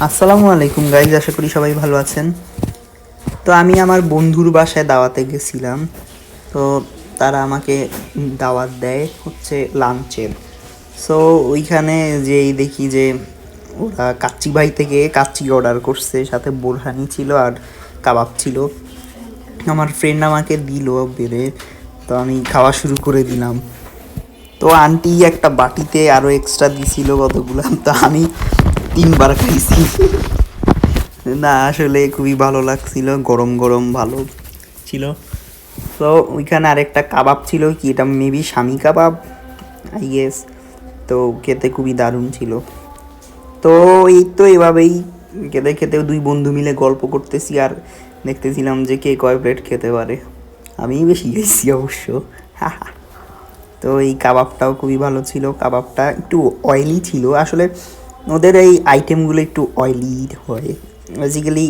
আসসালামু আলাইকুম গাইজ, আশা করি সবাই ভালো আছেন। তো আমি আমার বন্ধুর বাসায় দাওয়াতে গেছিলাম। তো তারা আমাকে দাওয়াত দেয় হচ্ছে লাঞ্চের। সো ওইখানে যেই দেখি যে ওরা কাচ্চি ভাই থেকে কাচ্চি অর্ডার করছে, সাথে বোরহানি ছিল আর কাবাব ছিল। আমার ফ্রেন্ড আমাকে দিল বেড়ে, তো আমি খাওয়া শুরু করে দিলাম। তো আন্টি একটা বাটিতে আরও এক্সট্রা দিছিল কতগুলো, তো আমি 3বার খাইছি। না আসলে খুবই ভালো লাগছিল, গরম গরম ভালো ছিল। তো ওইখানে আরেকটা কাবাব ছিল, কি এটা মেবি স্বামী কাবাব আই গেস। তো খেতে খুবই দারুণ ছিল। তো এই তো এভাবেই খেতে খেতে দুই বন্ধু মিলে গল্প করতেছি আর দেখতেছিলাম যে কে কয় প্লেট খেতে পারে। আমিই বেশি খেয়েছি অবশ্য। তো এই কাবাবটাও খুবই ভালো ছিল। কাবাবটা একটু অয়েলি ছিল আসলে, ওদের এই আইটেমগুলো একটু অয়েলি হয় বেসিক্যালি।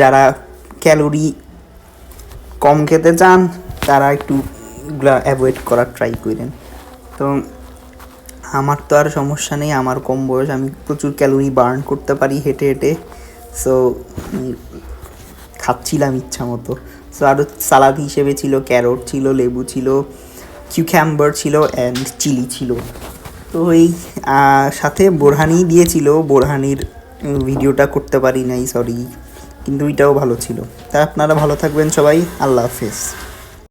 যারা ক্যালোরি কম খেতে চান তারা একটু এগুলা অ্যাভয়েড করার ট্রাই করেন। তো আমার তো আর সমস্যা নেই, আমার কম বয়স, আমি প্রচুর ক্যালোরি বার্ন করতে পারি হেঁটে হেঁটে। সো খাচ্ছিলাম ইচ্ছা মতো। সো আরও সালাদ হিসেবে ছিল ক্যারট ছিল, লেবু ছিল, কিউক্যাম্বার ছিল অ্যান্ড চিলি ছিল। তো এই সাথে বোরহানি দিয়েছিল। বোরহানির ভিডিওটা করতে পারি নাই, সরি, কিন্তু ওইটাও ভালো ছিল। তা আপনারা ভালো থাকবেন সবাই, আল্লাহ হাফেজ।